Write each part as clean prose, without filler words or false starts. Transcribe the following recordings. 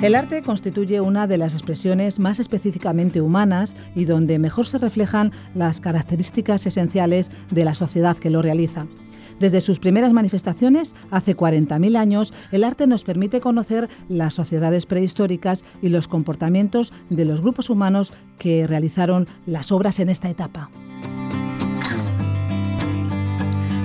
El arte constituye una de las expresiones más específicamente humanas y donde mejor se reflejan las características esenciales de la sociedad que lo realiza. Desde sus primeras manifestaciones, hace 40.000 años, el arte nos permite conocer las sociedades prehistóricas y los comportamientos de los grupos humanos que realizaron las obras en esta etapa.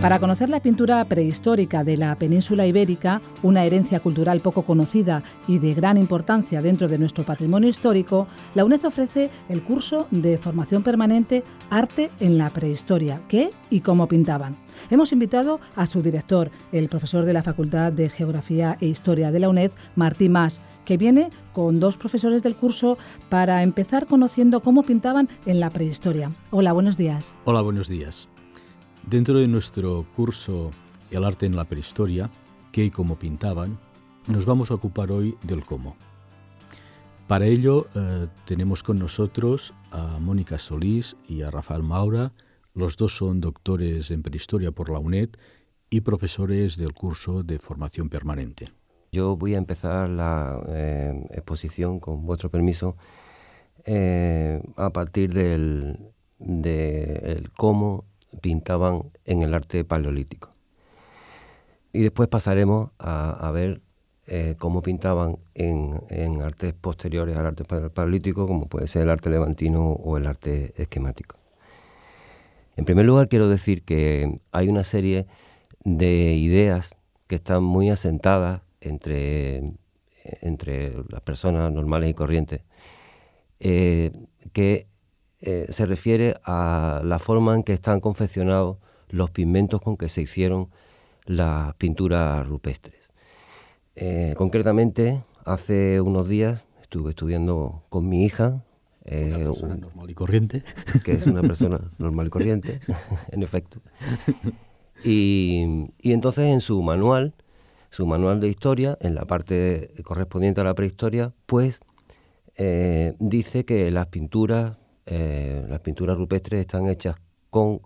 Para conocer la pintura prehistórica de la península ibérica, una herencia cultural poco conocida y de gran importancia dentro de nuestro patrimonio histórico, la UNED ofrece el curso de formación permanente Arte en la Prehistoria, ¿qué y cómo pintaban? Hemos invitado a su director, el profesor de la Facultad de Geografía e Historia de la UNED, Martí Mas, que viene con dos profesores del curso para empezar conociendo cómo pintaban en la prehistoria. Hola, buenos días. Hola, buenos días. Dentro de nuestro curso El arte en la prehistoria, qué y cómo pintaban, nos vamos a ocupar hoy del cómo. Para ello tenemos con nosotros a Mónica Solís y a Rafael Maura. Los dos son doctores en prehistoria por la UNED y profesores del curso de formación permanente. Yo voy a empezar la exposición, con vuestro permiso, a partir del cómo pintaban en el arte paleolítico. Y después pasaremos a ver cómo pintaban en artes posteriores al arte paleolítico, como puede ser el arte levantino o el arte esquemático. En primer lugar, quiero decir que hay una serie de ideas que están muy asentadas entre las personas normales y corrientes, que se refiere a la forma en que están confeccionados los pigmentos con que se hicieron las pinturas rupestres. Concretamente, hace unos días estuve estudiando con mi hija, una persona normal y corriente, que es una persona normal y corriente, en efecto. Y entonces en su manual de historia, en la parte correspondiente a la prehistoria, pues dice que las pinturas rupestres están hechas con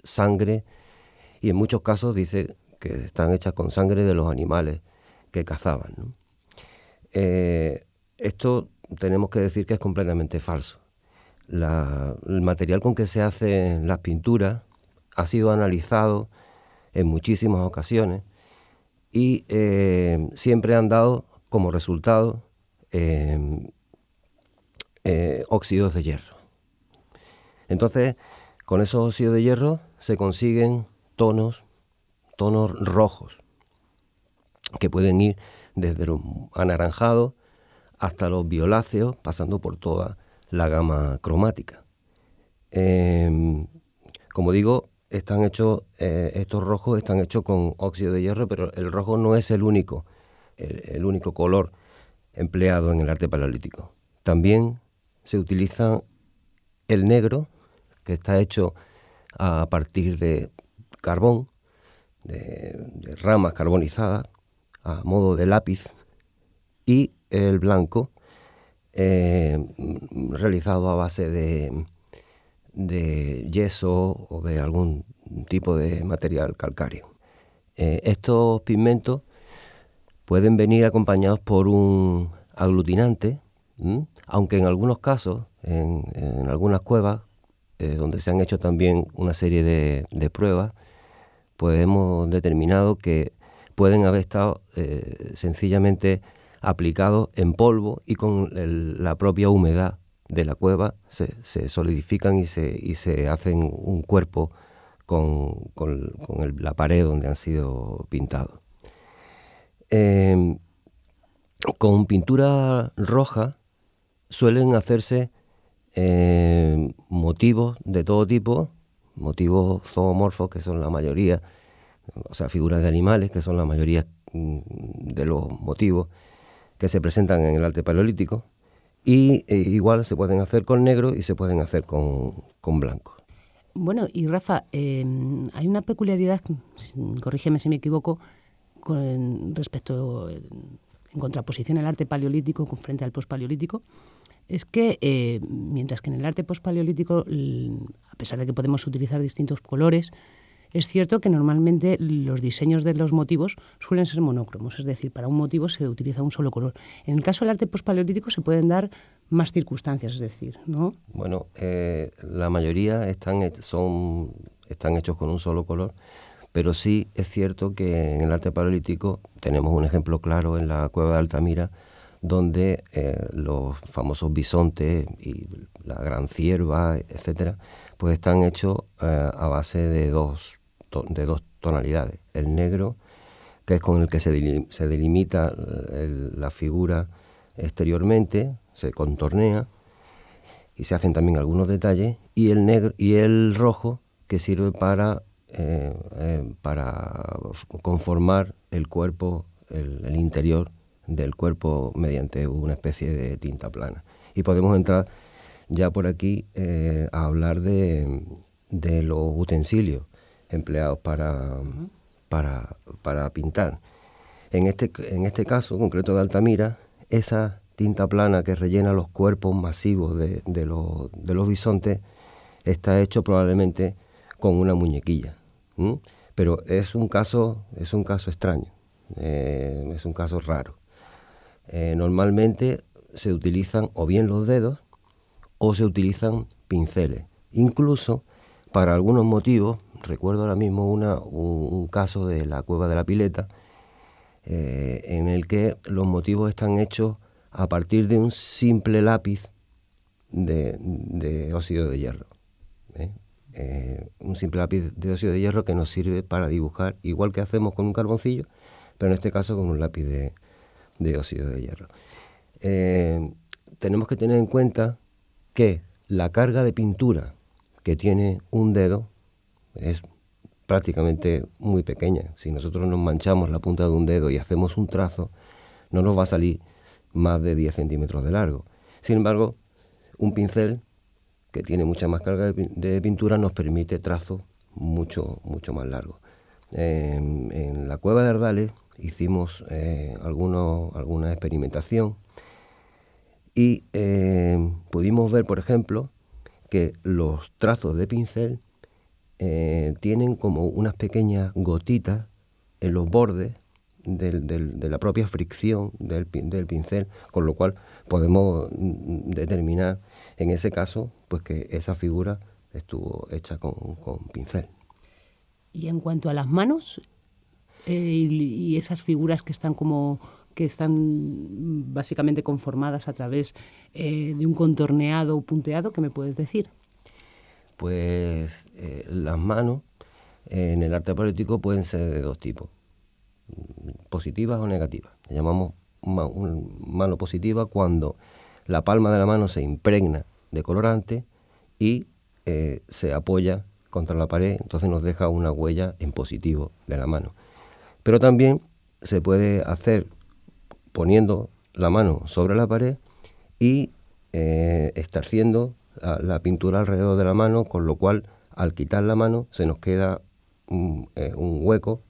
sangre, y en muchos casos dice que están hechas con sangre de los animales que cazaban, ¿no? Esto tenemos que decir que es completamente falso. El material con que se hacen las pinturas ha sido analizado en muchísimas ocasiones y siempre han dado como resultado óxidos de hierro. Entonces, con esos óxidos de hierro se consiguen tonos rojos, que pueden ir desde los anaranjados hasta los violáceos, pasando por toda la gama cromática. Como digo, estos rojos están hechos con óxido de hierro, pero el rojo no es el único color empleado en el arte paleolítico. También se utiliza el negro, que está hecho a partir de carbón, de ramas carbonizadas, a modo de lápiz, y el blanco, realizado a base de yeso o de algún tipo de material calcáreo. Estos pigmentos pueden venir acompañados por un aglutinante, aunque en algunos casos, en algunas cuevas, donde se han hecho también una serie de pruebas, pues hemos determinado que pueden haber estado sencillamente aplicados en polvo, y con la propia humedad de la cueva se solidifican y se hacen un cuerpo con la pared donde han sido pintados. Con pintura roja suelen hacerse motivos de todo tipo, motivos zoomorfos, que son la mayoría, o sea, figuras de animales, que son la mayoría de los motivos que se presentan en el arte paleolítico, y igual se pueden hacer con negro y se pueden hacer con blanco. Bueno, y Rafa, hay una peculiaridad, corrígeme si me equivoco, respecto, en contraposición al arte paleolítico frente al pospaleolítico, es que mientras que en el arte pospaleolítico, a pesar de que podemos utilizar distintos colores, Es cierto que normalmente los diseños de los motivos suelen ser monócromos, es decir, para un motivo se utiliza un solo color. En el caso del arte pospaleolítico se pueden dar más circunstancias, es decir, ¿no? Bueno, la mayoría están hechos con un solo color, pero sí es cierto que en el arte paleolítico tenemos un ejemplo claro en la cueva de Altamira, donde los famosos bisontes y la gran cierva, etcétera, pues están hechos a base de dos tonalidades. El negro, que es con el que se delimita la figura exteriormente, se contornea y se hacen también algunos detalles, y el negro y el rojo, que sirve para conformar el cuerpo, el interior del cuerpo mediante una especie de tinta plana. Y podemos entrar ya por aquí a hablar de los utensilios empleados para pintar. En este caso concreto de Altamira, esa tinta plana que rellena los cuerpos masivos de los bisontes está hecho probablemente con una muñequilla. Pero es un caso extraño, es un caso raro. Normalmente se utilizan o bien los dedos o se utilizan pinceles. Incluso para algunos motivos, recuerdo ahora mismo un caso de la Cueva de la Pileta, en el que los motivos están hechos a partir de un simple lápiz de óxido de hierro. Un simple lápiz de óxido de hierro que nos sirve para dibujar, igual que hacemos con un carboncillo, pero en este caso con un lápiz de óxido de hierro. Tenemos que tener en cuenta que la carga de pintura que tiene un dedo es prácticamente muy pequeña. Si nosotros nos manchamos la punta de un dedo y hacemos un trazo, no nos va a salir más de 10 centímetros de largo. Sin embargo, un pincel que tiene mucha más carga de pintura nos permite trazos mucho más largos. En la cueva de Ardales hicimos alguna experimentación y pudimos ver, por ejemplo, que los trazos de pincel tienen como unas pequeñas gotitas en los bordes de la propia fricción del pincel, con lo cual podemos determinar en ese caso pues que esa figura estuvo hecha con pincel. Y en cuanto a las manos y esas figuras que están básicamente conformadas a través de un contorneado o punteado, ¿qué me puedes decir? Pues las manos en el arte paleolítico pueden ser de dos tipos, positivas o negativas. Le llamamos mano positiva cuando la palma de la mano se impregna de colorante y se apoya contra la pared, entonces nos deja una huella en positivo de la mano. Pero también se puede hacer poniendo la mano sobre la pared y estarciendo la pintura alrededor de la mano, con lo cual al quitar la mano se nos queda un hueco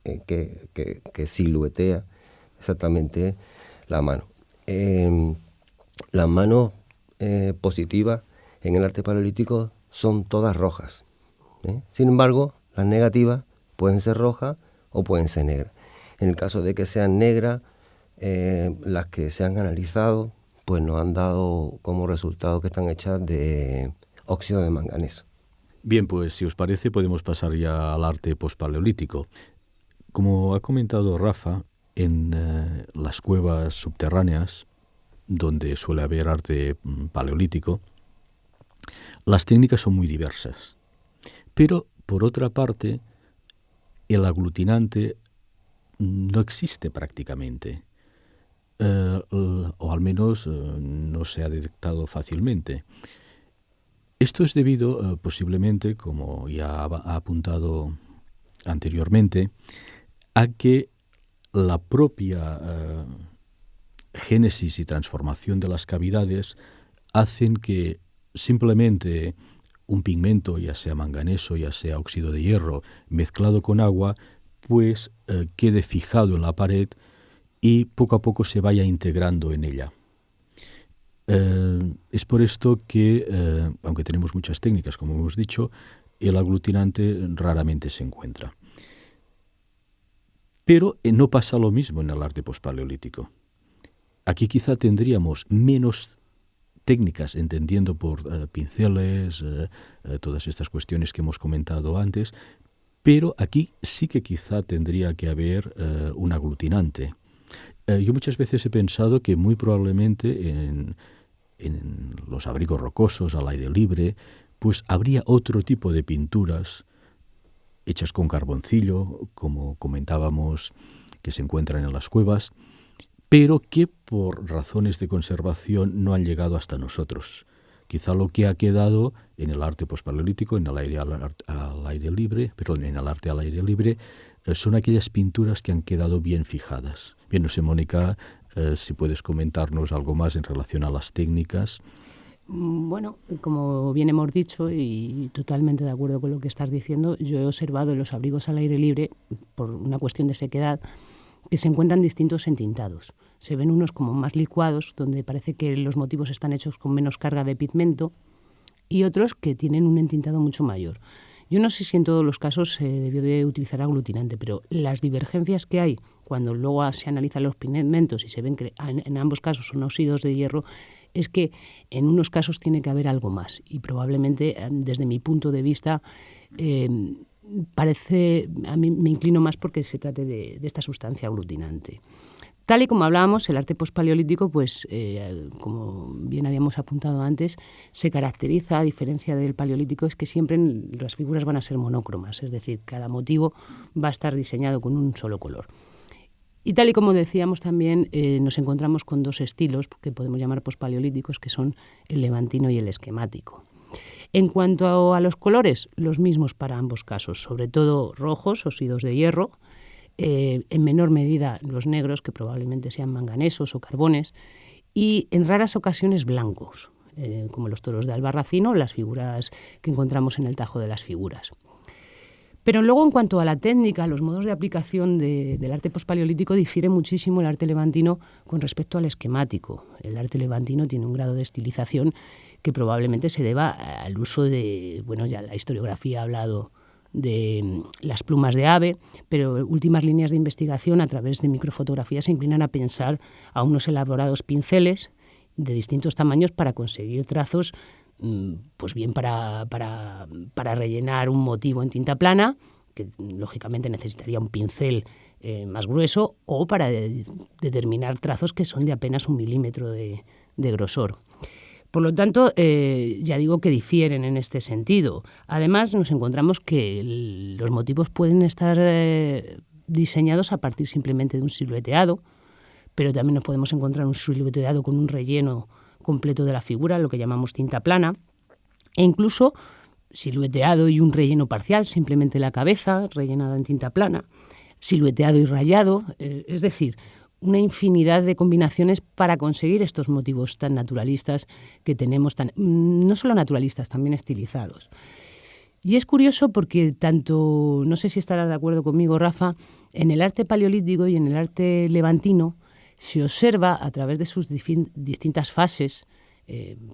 que siluetea exactamente la mano. Las manos positivas en el arte paleolítico son todas rojas. Sin embargo, las negativas pueden ser rojas o pueden ser negras. En el caso de que sean negras, las que se han analizado pues nos han dado como resultado que están hechas de óxido de manganeso. Bien, pues si os parece podemos pasar ya al arte pospaleolítico. Como ha comentado Rafa, en las cuevas subterráneas, donde suele haber arte paleolítico, las técnicas son muy diversas. Pero, por otra parte, el aglutinante no existe prácticamente, o al menos no se ha detectado fácilmente. Esto es debido, posiblemente, como ya ha apuntado anteriormente, a que la propia génesis y transformación de las cavidades hacen que simplemente un pigmento, ya sea manganeso, ya sea óxido de hierro, mezclado con agua, pues quede fijado en la pared y poco a poco se vaya integrando en ella. Es por esto que, aunque tenemos muchas técnicas, como hemos dicho, el aglutinante raramente se encuentra. Pero no pasa lo mismo en el arte pospaleolítico. Aquí quizá tendríamos menos técnicas, entendiendo por pinceles, todas estas cuestiones que hemos comentado antes, pero aquí sí que quizá tendría que haber un aglutinante. Yo muchas veces he pensado que muy probablemente en los abrigos rocosos al aire libre, pues habría otro tipo de pinturas hechas con carboncillo, como comentábamos, que se encuentran en las cuevas, pero que por razones de conservación no han llegado hasta nosotros. Quizá lo que ha quedado en el arte pospaleolítico, en el arte al aire libre, son aquellas pinturas que han quedado bien fijadas. Bien, no sé, Mónica, si puedes comentarnos algo más en relación a las técnicas. Bueno, como bien hemos dicho, y totalmente de acuerdo con lo que estás diciendo, yo he observado en los abrigos al aire libre, por una cuestión de sequedad, que se encuentran distintos entintados. Se ven unos como más licuados, donde parece que los motivos están hechos con menos carga de pigmento, y otros que tienen un entintado mucho mayor. Yo no sé si en todos los casos se debió de utilizar aglutinante, pero las divergencias que hay cuando luego se analizan los pigmentos y se ven que en ambos casos son óxidos de hierro, es que en unos casos tiene que haber algo más. Y probablemente, desde mi punto de vista, a mí me inclino más porque se trate de esta sustancia aglutinante. Tal y como hablábamos, el arte pospaleolítico, pues, como bien habíamos apuntado antes, se caracteriza, a diferencia del paleolítico, es que siempre las figuras van a ser monócromas, es decir, cada motivo va a estar diseñado con un solo color. Y tal y como decíamos también, nos encontramos con dos estilos que podemos llamar pospaleolíticos, que son el levantino y el esquemático. En cuanto a los colores, los mismos para ambos casos, sobre todo rojos, óxidos de hierro, en menor medida los negros, que probablemente sean manganesos o carbones, y en raras ocasiones blancos, como los toros de Albarracín o las figuras que encontramos en el Tajo de las Figuras. Pero luego, en cuanto a la técnica, los modos de aplicación del arte pospaleolítico, difiere muchísimo el arte levantino con respecto al esquemático. El arte levantino tiene un grado de estilización que probablemente se deba al uso de, bueno, ya la historiografía ha hablado de las plumas de ave, pero últimas líneas de investigación a través de microfotografía se inclinan a pensar a unos elaborados pinceles de distintos tamaños para conseguir trazos, pues bien para rellenar un motivo en tinta plana, que lógicamente necesitaría un pincel más grueso, o para determinar trazos que son de apenas 1 milímetro de grosor. Por lo tanto, ya digo que difieren en este sentido. Además, nos encontramos que los motivos pueden estar diseñados a partir simplemente de un silueteado, pero también nos podemos encontrar un silueteado con un relleno completo de la figura, lo que llamamos tinta plana, e incluso silueteado y un relleno parcial, simplemente la cabeza rellenada en tinta plana, silueteado y rayado, es decir, una infinidad de combinaciones para conseguir estos motivos tan naturalistas que tenemos, no solo naturalistas, también estilizados. Y es curioso porque tanto, no sé si estarás de acuerdo conmigo, Rafa, en el arte paleolítico y en el arte levantino se observa a través de sus distintas fases,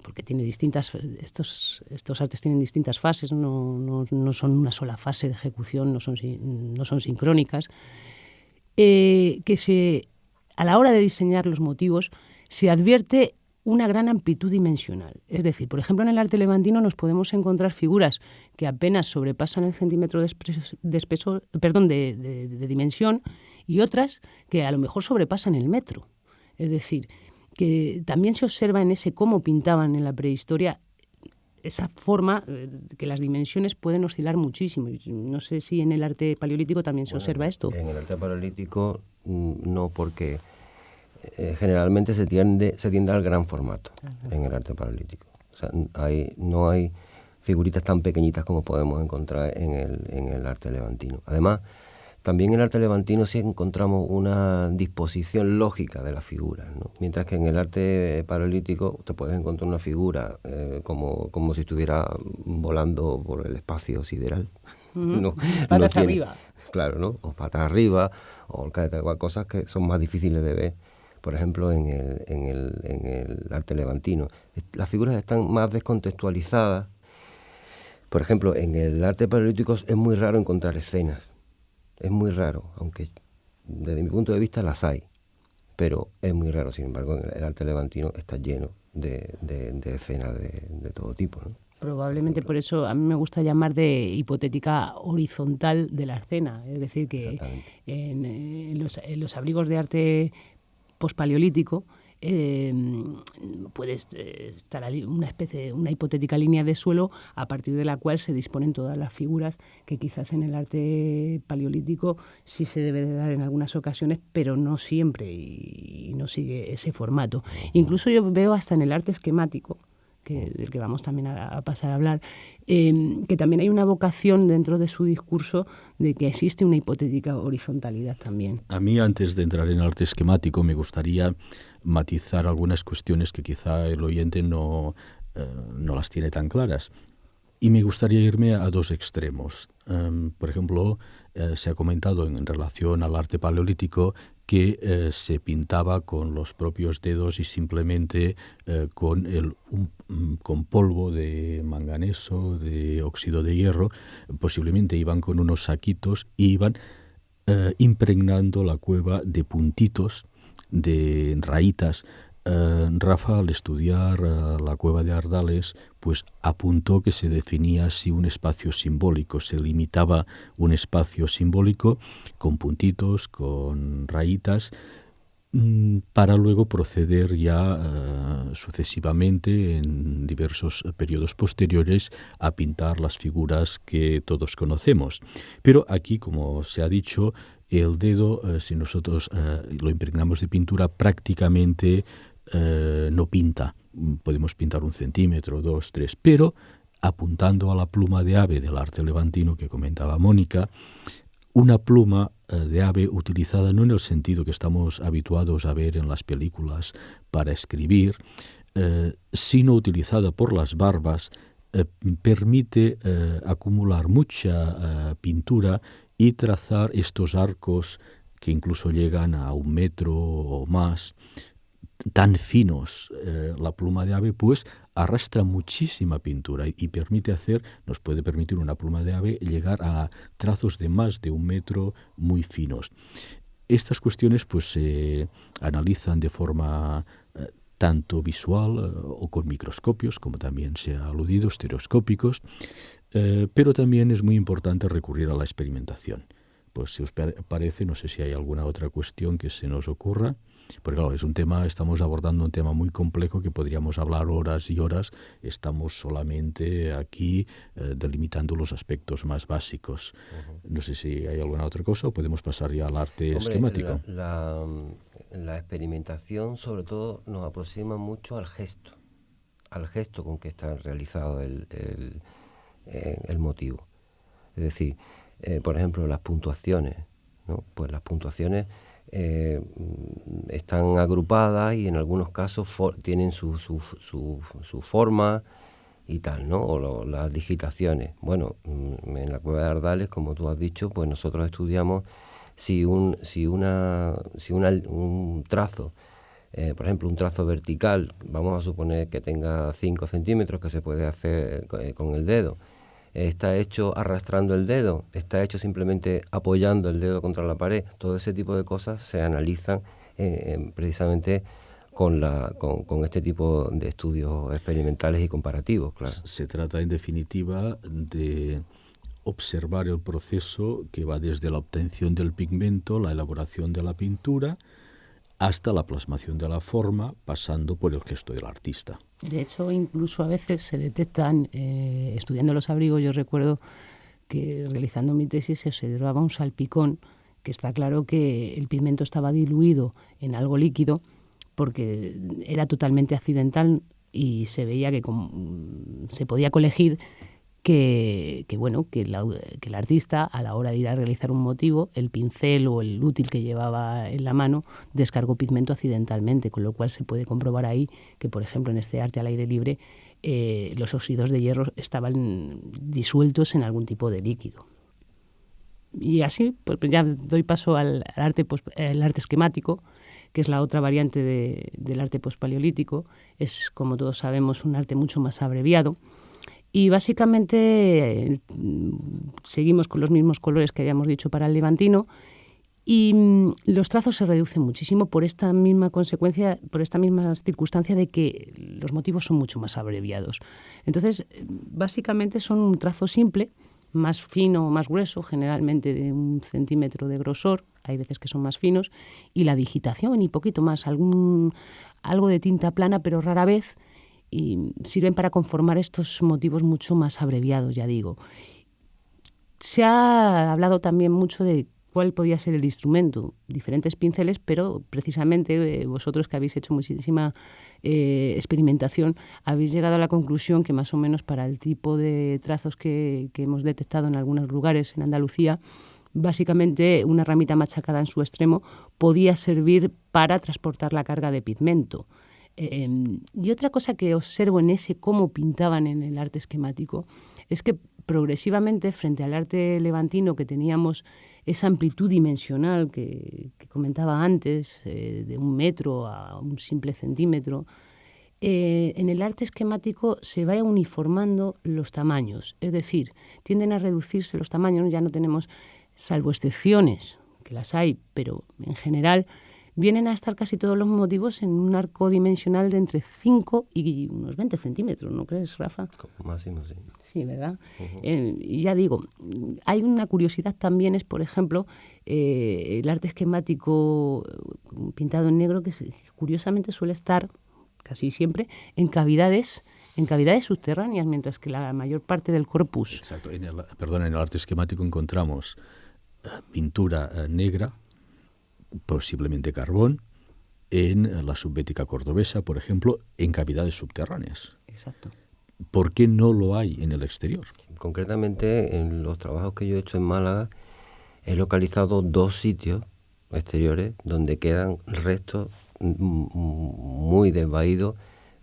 porque tiene estos artes tienen distintas fases, no son una sola fase de ejecución, no son sincrónicas, que a la hora de diseñar los motivos se advierte una gran amplitud dimensional. Es decir, por ejemplo, en el arte levantino nos podemos encontrar figuras que apenas sobrepasan el centímetro de dimensión y otras que a lo mejor sobrepasan el metro. Es decir, que también se observa en ese cómo pintaban en la prehistoria esa forma, que las dimensiones pueden oscilar muchísimo. No sé si en el arte paleolítico también se observa esto. En el arte paleolítico no, porque generalmente se tiende al gran formato en el arte paleolítico. O sea, no hay figuritas tan pequeñitas como podemos encontrar en el arte levantino. Además, también en el arte levantino sí encontramos una disposición lógica de las figuras, ¿no? Mientras que en el arte paleolítico te puedes encontrar una figura como si estuviera volando por el espacio sideral. Patas arriba. Claro, ¿no? O patas arriba, o cosas que son más difíciles de ver por ejemplo, en el arte levantino. Las figuras están más descontextualizadas. Por ejemplo, en el arte paleolítico es muy raro encontrar escenas. Es muy raro, aunque desde mi punto de vista las hay. Pero es muy raro. Sin embargo, en el arte levantino está lleno de escenas de todo tipo, ¿no? Probablemente por eso a mí me gusta llamar de hipotética horizontal de la escena. Es decir, que en los abrigos de arte pospaleolítico puede estar una hipotética línea de suelo a partir de la cual se disponen todas las figuras que quizás en el arte paleolítico sí se debe de dar en algunas ocasiones, pero no siempre y no sigue ese formato. Incluso yo veo hasta en el arte esquemático, del que vamos también a pasar a hablar, que también hay una vocación dentro de su discurso de que existe una hipotética horizontalidad también. A mí, antes de entrar en arte esquemático, me gustaría matizar algunas cuestiones que quizá el oyente no las tiene tan claras. Y me gustaría irme a dos extremos. Por ejemplo, se ha comentado en relación al arte paleolítico que se pintaba con los propios dedos y simplemente con polvo de manganeso, de óxido de hierro. Posiblemente iban con unos saquitos y iban impregnando la cueva de puntitos, de rayitas. Rafa, al estudiar la cueva de Ardales, pues apuntó que se definía así un espacio simbólico, se limitaba un espacio simbólico con puntitos, con rayitas, para luego proceder ya sucesivamente en diversos periodos posteriores a pintar las figuras que todos conocemos. Pero aquí, como se ha dicho, el dedo, si nosotros lo impregnamos de pintura, prácticamente no pinta. Podemos pintar 1 centímetro, 2, 3, pero apuntando a la pluma de ave del arte levantino que comentaba Mónica, una pluma de ave utilizada no en el sentido que estamos habituados a ver en las películas para escribir, sino utilizada por las barbas, permite acumular mucha pintura y trazar estos arcos que incluso llegan a 1 metro o más, tan finos. La pluma de ave pues arrastra muchísima pintura y nos puede permitir una pluma de ave llegar a trazos de más de 1 metro muy finos. Estas cuestiones pues se analizan de forma tanto visual o con microscopios, como también se ha aludido, estereoscópicos, pero también es muy importante recurrir a la experimentación. Pues si os parece, no sé si hay alguna otra cuestión que se nos ocurra. Porque claro, estamos abordando un tema muy complejo que podríamos hablar horas y horas. Estamos solamente aquí delimitando los aspectos más básicos. No sé si hay alguna otra cosa o podemos pasar ya al arte esquemático. La experimentación sobre todo nos aproxima mucho al gesto con que está realizado el motivo. Es decir, por ejemplo, las puntuaciones, ¿no? Pues las puntuaciones están agrupadas y en algunos casos tienen su forma y tal, ¿no? O las digitaciones. Bueno, en la cueva de Ardales, como tú has dicho, pues nosotros estudiamos si un trazo, por ejemplo, un trazo vertical, vamos a suponer que tenga 5 centímetros, que se puede hacer con el dedo. Está hecho arrastrando el dedo, está hecho simplemente apoyando el dedo contra la pared. Todo ese tipo de cosas se analizan precisamente con este tipo de estudios experimentales y comparativos, claro. Se trata, en definitiva, de observar el proceso que va desde la obtención del pigmento, la elaboración de la pintura, hasta la plasmación de la forma, pasando por el gesto del artista. De hecho, incluso a veces se detectan, estudiando los abrigos, yo recuerdo que realizando mi tesis se observaba un salpicón, que está claro que el pigmento estaba diluido en algo líquido, porque era totalmente accidental y se veía que se podía colegir que el artista, a la hora de ir a realizar un motivo, el pincel o el útil que llevaba en la mano descargó pigmento accidentalmente, con lo cual se puede comprobar ahí que, por ejemplo, en este arte al aire libre, los óxidos de hierro estaban disueltos en algún tipo de líquido. Y así, pues ya doy paso al arte esquemático, que es la otra variante del arte pospaleolítico. Es, como todos sabemos, un arte mucho más abreviado. Y básicamente seguimos con los mismos colores que habíamos dicho para el levantino, y los trazos se reducen muchísimo por esta misma consecuencia, por esta misma circunstancia de que los motivos son mucho más abreviados. Entonces, básicamente son un trazo simple, más fino o más grueso, generalmente de 1 centímetro de grosor, hay veces que son más finos, y la digitación y poquito más, algo de tinta plana, pero rara vez, y sirven para conformar estos motivos mucho más abreviados, ya digo. Se ha hablado también mucho de cuál podía ser el instrumento, diferentes pinceles, pero precisamente vosotros que habéis hecho muchísima experimentación, habéis llegado a la conclusión que más o menos para el tipo de trazos que hemos detectado en algunos lugares en Andalucía, básicamente una ramita machacada en su extremo podía servir para transportar la carga de pigmento. Y otra cosa que observo en ese cómo pintaban en el arte esquemático es que progresivamente, frente al arte levantino, que teníamos esa amplitud dimensional que comentaba antes, de 1 metro a un simple centímetro, en el arte esquemático se va uniformando los tamaños, es decir, tienden a reducirse los tamaños, ya no tenemos, salvo excepciones, que las hay, pero en general vienen a estar casi todos los motivos en un arco dimensional de entre 5 y unos 20 centímetros, ¿no crees, Rafa? Como máximo, sí. Sí, ¿verdad? Y ya digo, hay una curiosidad también, es, por ejemplo, el arte esquemático pintado en negro, que curiosamente suele estar casi siempre en cavidades subterráneas, mientras que la mayor parte del corpus... Exacto. En el arte esquemático encontramos pintura negra, posiblemente carbón, en la subbética cordobesa, por ejemplo, en cavidades subterráneas. Exacto. ¿Por qué no lo hay en el exterior? Concretamente, en los trabajos que yo he hecho en Málaga, he localizado 2 sitios exteriores donde quedan restos muy desvaídos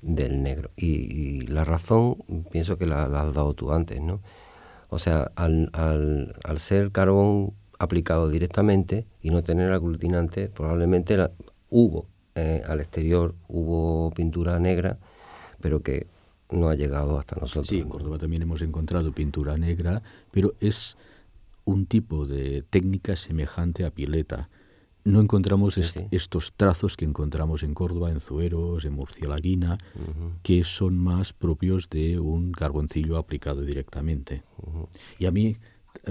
del negro. Y la razón, pienso que la has dado tú antes, ¿no? O sea, al ser carbón aplicado directamente y no tener aglutinante, probablemente al exterior hubo pintura negra, pero que no ha llegado hasta nosotros. Sí, en Córdoba también hemos encontrado pintura negra, pero es un tipo de técnica semejante a pileta. No encontramos estos trazos que encontramos en Córdoba, en Zueros, en Murcielaguina, que son más propios de un carboncillo aplicado directamente. Y a mí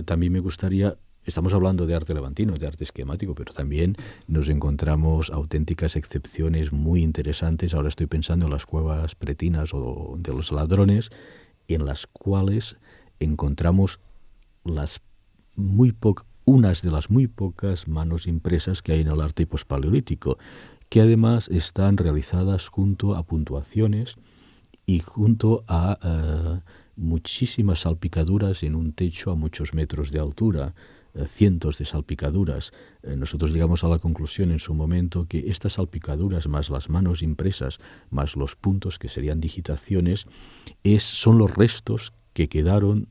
también me gustaría... Estamos hablando de arte levantino, de arte esquemático, pero también nos encontramos auténticas excepciones muy interesantes. Ahora estoy pensando en las cuevas pretinas o de los ladrones, en las cuales encontramos unas de las muy pocas manos impresas que hay en el arte pospaleolítico, que además están realizadas junto a puntuaciones y junto a muchísimas salpicaduras en un techo a muchos metros de altura. Cientos de salpicaduras. Nosotros llegamos a la conclusión en su momento que estas salpicaduras, más las manos impresas, más los puntos que serían digitaciones, son los restos que quedaron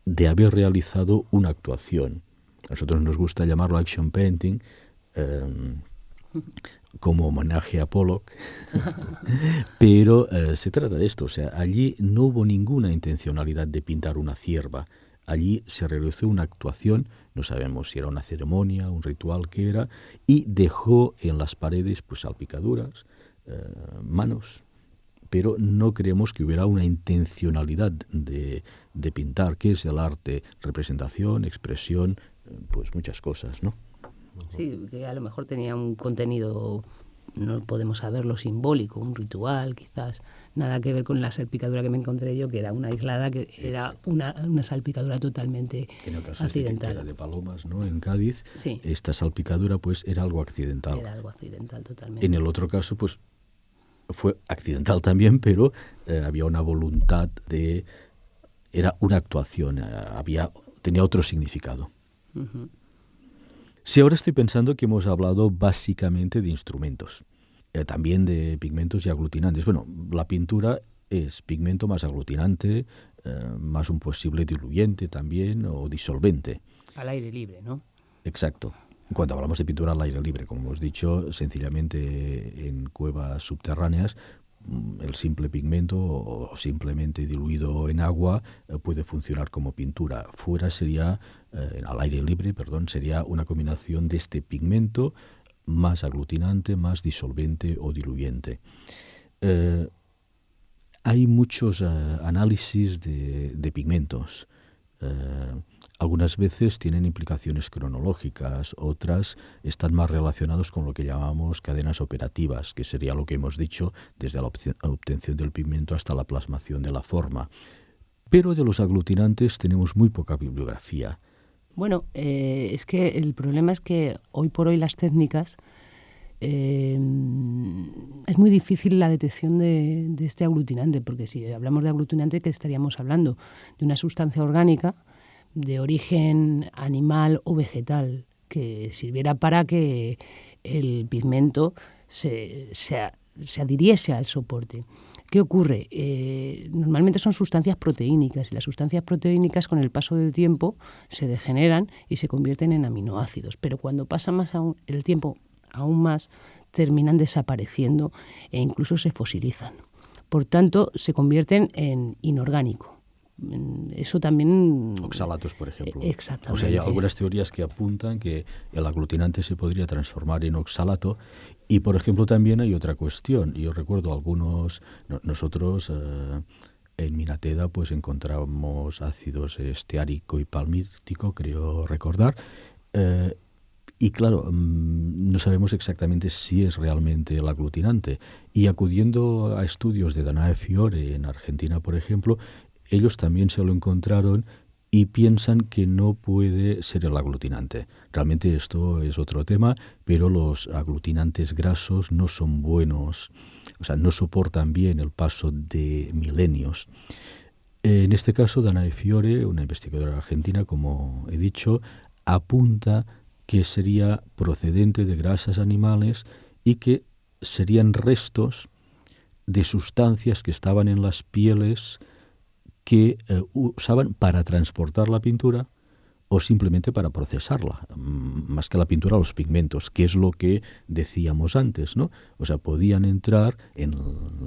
de haber realizado una actuación. A nosotros nos gusta llamarlo action painting, como homenaje a Pollock, pero se trata de esto. O sea, allí no hubo ninguna intencionalidad de pintar una cierva. Allí se realizó una actuación, no sabemos si era una ceremonia, un ritual, qué era, y dejó en las paredes pues salpicaduras, manos, pero no creemos que hubiera una intencionalidad de pintar, que es el arte, representación, expresión, pues muchas cosas, ¿no? Sí, que a lo mejor tenía un contenido, no podemos saberlo, simbólico, un ritual, quizás, nada que ver con la salpicadura que me encontré yo, que era una aislada, que era una salpicadura totalmente accidental. Era de Palomas, ¿no? En Cádiz, sí. Esta salpicadura pues era algo accidental. Era algo accidental totalmente. En el otro caso pues fue accidental también, pero había una voluntad era una actuación, tenía otro significado. Uh-huh. Sí, ahora estoy pensando que hemos hablado básicamente de instrumentos, también de pigmentos y aglutinantes. Bueno, la pintura es pigmento más aglutinante, más un posible diluyente también o disolvente. Al aire libre, ¿no? Exacto. Cuando hablamos de pintura al aire libre, como hemos dicho, sencillamente en cuevas subterráneas, el simple pigmento o simplemente diluido en agua puede funcionar como pintura. Fuera sería, al aire libre, sería una combinación de este pigmento más aglutinante, más disolvente o diluyente. Hay muchos análisis de pigmentos. Algunas veces tienen implicaciones cronológicas, otras están más relacionados con lo que llamamos cadenas operativas, que sería lo que hemos dicho desde la obtención del pigmento hasta la plasmación de la forma. Pero de los aglutinantes tenemos muy poca bibliografía. Bueno, es que el problema es que hoy por hoy las técnicas es muy difícil la detección de este aglutinante, porque si hablamos de aglutinante, ¿qué estaríamos hablando? De una sustancia orgánica de origen animal o vegetal que sirviera para que el pigmento se adhiriese al soporte. ¿Qué ocurre? Normalmente son sustancias proteínicas y las sustancias proteínicas con el paso del tiempo se degeneran y se convierten en aminoácidos, pero cuando pasa más el tiempo aún más, terminan desapareciendo e incluso se fosilizan. Por tanto, se convierten en inorgánico. Eso también... Oxalatos, por ejemplo. Exactamente. O sea, hay algunas teorías que apuntan que el aglutinante se podría transformar en oxalato. Y, por ejemplo, también hay otra cuestión. Yo recuerdo nosotros en Minateda pues encontramos ácidos esteárico y palmítico, creo recordar. Y claro, no sabemos exactamente si es realmente el aglutinante. Y acudiendo a estudios de Danae Fiore en Argentina, por ejemplo, ellos también se lo encontraron y piensan que no puede ser el aglutinante. Realmente esto es otro tema, pero los aglutinantes grasos no son buenos, o sea, no soportan bien el paso de milenios. En este caso, Danae Fiore, una investigadora argentina, como he dicho, apunta que sería procedente de grasas animales y que serían restos de sustancias que estaban en las pieles que usaban para transportar la pintura o simplemente para procesarla, más que la pintura, los pigmentos, que es lo que decíamos antes, ¿no? O sea, podían entrar en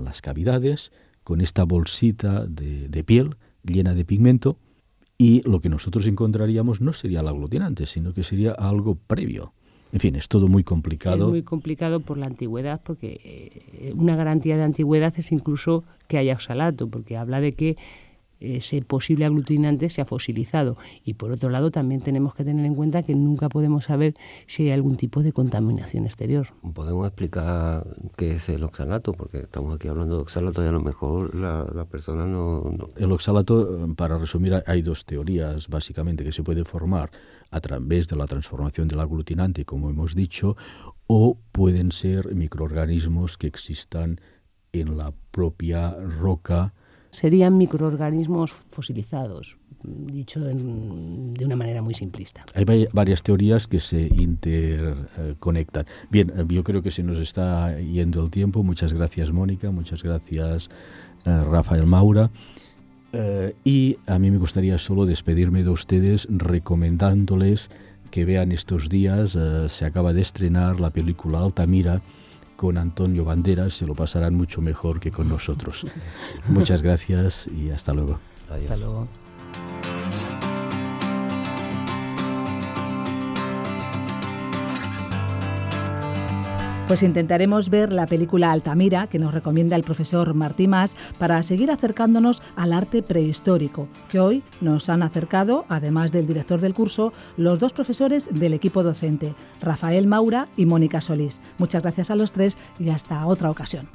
las cavidades con esta bolsita de piel llena de pigmento y lo que nosotros encontraríamos no sería el aglutinante, sino que sería algo previo. En fin, es todo muy complicado. Es muy complicado por la antigüedad, porque una garantía de antigüedad es incluso que haya oxalato, porque habla de que ese posible aglutinante se ha fosilizado. Y por otro lado también tenemos que tener en cuenta que nunca podemos saber si hay algún tipo de contaminación exterior. ¿Podemos explicar qué es el oxalato? Porque estamos aquí hablando de oxalato y a lo mejor la persona no... El oxalato, para resumir, hay dos teorías básicamente, que se puede formar a través de la transformación del aglutinante, como hemos dicho, o pueden ser microorganismos que existan en la propia roca. Serían microorganismos fosilizados, dicho de una manera muy simplista. Hay varias teorías que se interconectan. Bien, yo creo que se nos está yendo el tiempo. Muchas gracias, Mónica. Muchas gracias, Rafael Maura. Y a mí me gustaría solo despedirme de ustedes recomendándoles que vean estos días. Se acaba de estrenar la película Altamira con Antonio Banderas, se lo pasarán mucho mejor que con nosotros. Muchas gracias y hasta luego. Adiós. Hasta luego. Pues intentaremos ver la película Altamira, que nos recomienda el profesor Martí Mas, para seguir acercándonos al arte prehistórico, que hoy nos han acercado, además del director del curso, los dos profesores del equipo docente, Rafael Maura y Mónica Solís. Muchas gracias a los tres y hasta otra ocasión.